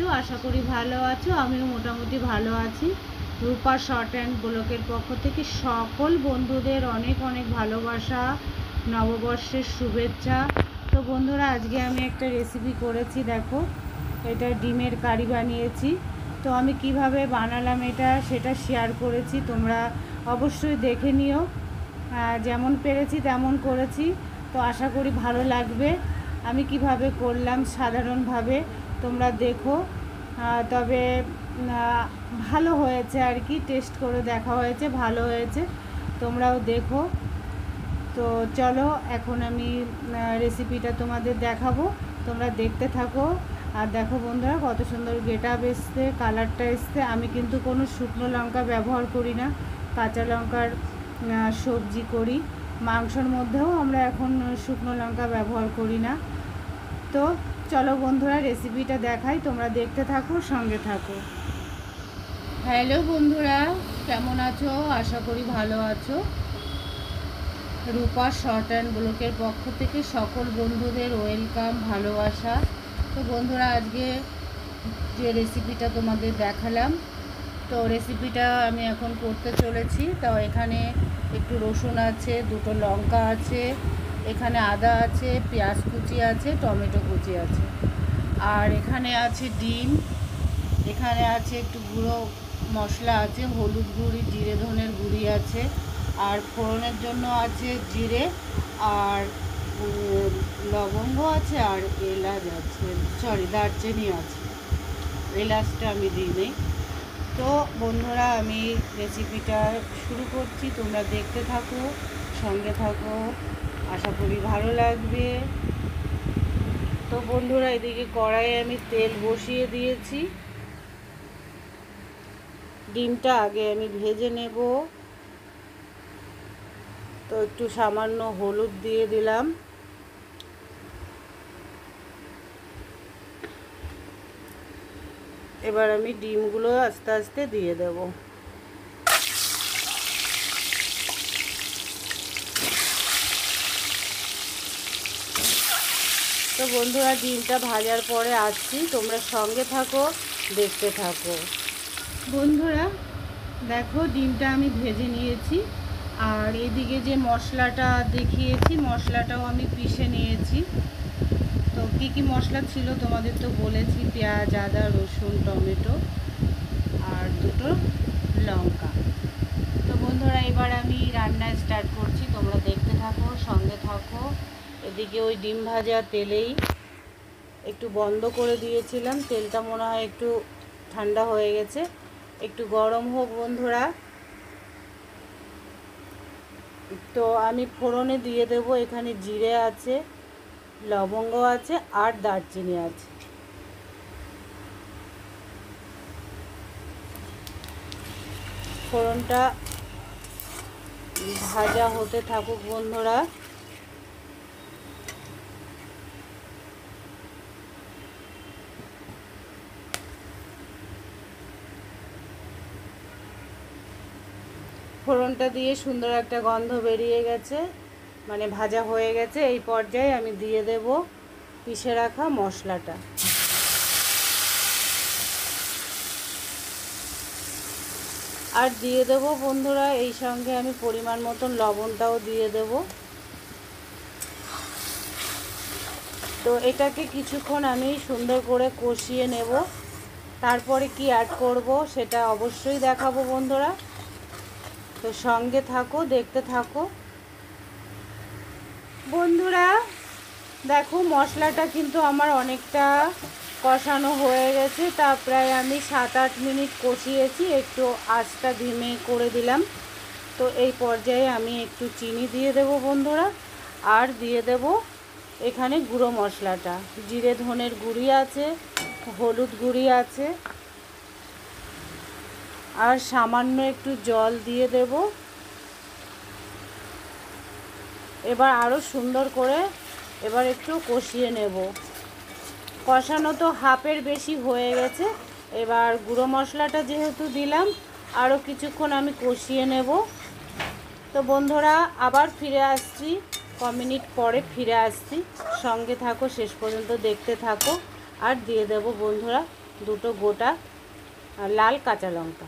আছো? আশা করি ভালো আছো। আমিও মোটামুটি ভালো আছি। রূপা শর্ট অ্যান্ড ব্লকের পক্ষ থেকে সকল বন্ধুদের অনেক অনেক ভালোবাসা, নববর্ষের শুভেচ্ছা। তো বন্ধুরা, আজকে আমি একটা রেসিপি করেছি। দেখো, এটা ডিমের কারি বানিয়েছি। তো আমি কিভাবে বানালাম সেটা শেয়ার করেছি, তোমরা অবশ্যই দেখে নিও। যেমন পেরেছি তেমন করেছি, তো আশা করি ভালো লাগবে। আমি কিভাবে করলাম সাধারণভাবে তোমরা দেখো। তবে ভালো হয়েছে আর কি, টেস্ট করে দেখা হয়েছে, ভালো হয়েছে, তোমরাও দেখো। তো চলো, এখন আমি রেসিপিটা তোমাদের দেখাবো, তোমরা দেখতে থাকো। আর দেখো বন্ধুরা, কত সুন্দর গেটআপ এসছে, কালারটা এসছে। আমি কিন্তু কোনো শুকনো লঙ্কা ব্যবহার করি না, কাঁচা লঙ্কার সবজি করি। মাংসর মধ্যেও আমরা এখন শুকনো লঙ্কা ব্যবহার করি না। তো চলো বন্ধুরা, রেসিপিটা দেখাই, তোমরা দেখতে থাকো, সঙ্গে থাকো। হ্যালো বন্ধুরা, কেমন আছো? আশা করি ভালো আছো। রূপা শর্ট অ্যান্ড ব্লকের পক্ষ থেকে সকল বন্ধুদের ওয়েলকাম, ভালোবাসা। তো বন্ধুরা, আজকে যে রেসিপিটা তোমাদের দেখালাম, তো রেসিপিটা আমি এখন করতে চলেছি। তো এখানে একটু রসুন আছে, দুটো লঙ্কা আছে, এখানে আদা আছে, পেঁয়াজ কুচি আছে, টমেটো কুচি আছে, আর এখানে আছে ডিম, এখানে আছে একটু গুঁড়ো মশলা আছে, হলুদ গুঁড়ি, জিরে ধনের গুঁড়ি আছে, আর ফোড়নের জন্য আছে জিরে আর লবঙ্গ আছে, আর এলাচ আছে, দারচিনি আছে। এলাচটা আমি দিই। তো বন্ধুরা, আমি রেসিপিটা শুরু করছি, তোমরা দেখতে থাকো, সঙ্গে থাকো, আশা করি ভালো লাগবে। তো বন্ধুরা, এদিকে কড়াইয়ে আমি তেল বসিয়ে দিয়েছি। ডিমটা আগে আমি ভেজে নেব। তো একটু সামান্য হলুদ দিয়ে দিলাম। এবার আমি ডিমগুলো আস্তে আস্তে দিয়ে দেব। তো বন্ধুরা, ডিমটা ভাজার পরে আসছি, তোমরা সঙ্গে থাকো, দেখতে থাকো। বন্ধুরা দেখো, ডিমটা আমি ভেজে নিয়েছি, আর এদিকে যে মশলাটা দেখিয়েছি, মশলাটাও আমি পিষে নিয়েছি। তো কী কী মশলা ছিল তোমাদের তো বলেছি, পেঁয়াজ, আদা, রসুন, টমেটো আর দুটো লঙ্কা। তো বন্ধুরা, এবার আমি রান্না স্টার্ট করছি, তোমরা দেখতে থাকো, সঙ্গে থাকো। এদিকে ওই ডিম ভাজা তেলেই একটু বন্ধ করে দিয়েছিলাম, তেলটা মনে হয় একটু ঠান্ডা হয়ে গেছে, একটু গরম হোক বন্ধুরা। তো আমি ফোড়নে দিয়ে দেব, এখানে জিরে আছে, লবঙ্গ আছে, আর দারচিনি আছে। ফোড়নটা ভাজা হতে থাকুক বন্ধুরা। ফোড়নটা দিয়ে সুন্দর একটা গন্ধ বেরিয়ে গেছে, মানে ভাজা হয়ে গেছে। এই পর্যায়ে আমি দিয়ে দেব পিষে রাখা মশলাটা। আর দিয়ে দেব বন্ধুরা, এই সঙ্গে আমি পরিমাণ মতন লবণটাও দিয়ে দেব। তো এটাকে কিছুক্ষণ আমি সুন্দর করে কষিয়ে নেব। তারপরে কি অ্যাড করব সেটা অবশ্যই দেখাবো বন্ধুরা। তো সঙ্গে থাকো, দেখতে থাকো। বন্ধুরা দেখো, মশলাটা কিন্তু আমার অনেকটা কষানো হয়ে গেছে। তা প্রায় আমি 7-8 মিনিট কষিয়েছি, একটু আঁচটা ধিমে করে দিলাম। তো এই পর্যায়ে আমি একটু চিনি দিয়ে দেব বন্ধুরা, আর দিয়ে দেব এখানে গুঁড়ো মশলাটা, জিরে ধনের গুঁড়ি আছে, হলুদ গুঁড়ি আছে, আর সামান্য একটু জল দিয়ে দেব। এবার আরও সুন্দর করে এবার একটু কষিয়ে নেব। কষানো তো হাফের বেশি হয়ে গেছে। এবার গুঁড়ো মশলাটা যেহেতু দিলাম, আরও কিছুক্ষণ আমি কষিয়ে নেব। তো বন্ধুরা, আবার ফিরে আসছি, মিনিট পরে ফিরে আসছি, সঙ্গে থাকো, শেষ পর্যন্ত দেখতে থাকো। আর দিয়ে দেব বন্ধুরা দুটো গোটা লাল কাঁচা লঙ্কা।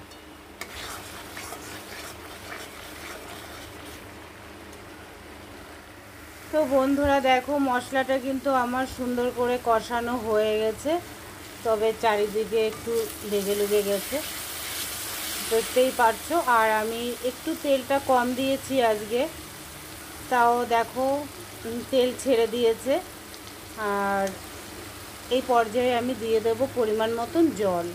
তো বন্ধুরা দেখো মশলাটা কিন্তু আমার সুন্দর করে কষানো হয়ে গেছে, তবে চারিদিকে একটু লেগে লেগে গেছে, দেখতেই পারছো। আর আমি একটু তেলটা কম দিয়েছি আজকে, তাও দেখো তেল ছেড়ে দিয়েছে। আর এই পর্যায়ে আমি দিয়ে দেব পরিমাণ মতন জল।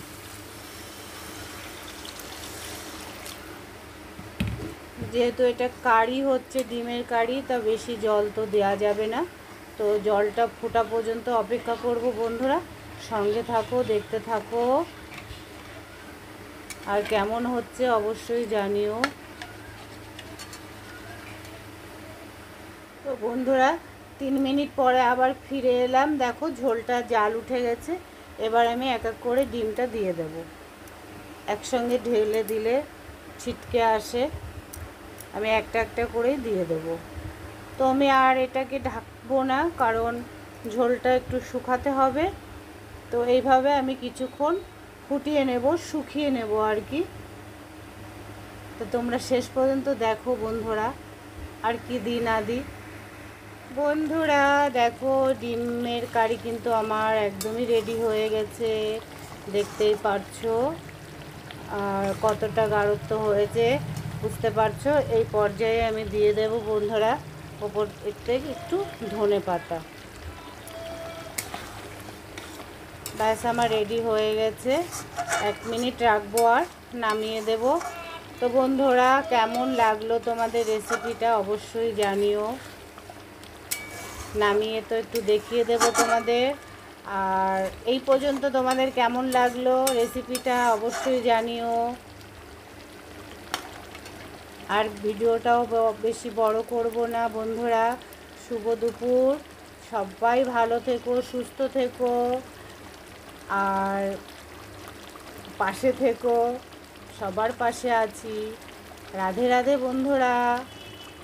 যেহেতু এটা কারি হচ্ছে, ডিমের কারি, তা বেশি জল তো দেওয়া যাবে না। তো জলটা ফোটা পর্যন্ত অপেক্ষা করব বন্ধুরা, সঙ্গে থাকো, দেখতে থাকো। আর কেমন হচ্ছে অবশ্যই জানিও। তো বন্ধুরা 3 মিনিট পরে আবার ফিরে এলাম, দেখো ঝোলটা জাল উঠে গেছে। এবার আমি এক এক করে ডিমটা দিয়ে দেব। একসঙ্গে ঢেলে দিলে ছিটকে আসে, আমি একটা একটা করেই দিয়ে দেব। তো আমি আর এটাকে ঢাকবো না, কারণ ঝোলটা একটু শুকাতে হবে। তো এইভাবে আমি কিছুক্ষণ ফুটিয়ে নেব, শুকিয়ে নেব আর কি। তো তোমরা শেষ পর্যন্ত দেখো বন্ধুরা, আর কি দিই না দিই। বন্ধুরা দেখো ডিমের কারি কিন্তু আমার একদমই রেডি হয়ে গেছে, দেখতেই পারছো। আর কতটা গাঢ়ত্ব হয়েছে বুঝতে পারছো। এই পর্যায়ে আমি দিয়ে দেব বন্ধুরা ওপর থেকে একটু ধনে পাতা। ব্যাস আমার রেডি হয়ে গেছে। 1 মিনিট রাখবো আর নামিয়ে দেব। তো বন্ধুরা কেমন লাগলো তোমাদের রেসিপিটা অবশ্যই জানিও। নামিয়ে তো একটু দেখিয়ে দেব তোমাদের। আর এই পর্যন্ত তোমাদের কেমন লাগলো রেসিপিটা অবশ্যই জানিও। আর ভিডিওটাও বেশি বড় করব না বন্ধুরা। শুভ দুপুর, সবাই ভালো থেকো, সুস্থ থেকো, আর পাশে থেকো, সবার পাশে আছি। রাধে রাধে বন্ধুরা।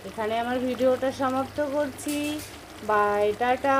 এখানে আমার ভিডিওটা সমাপ্ত করছি। Bye, tata.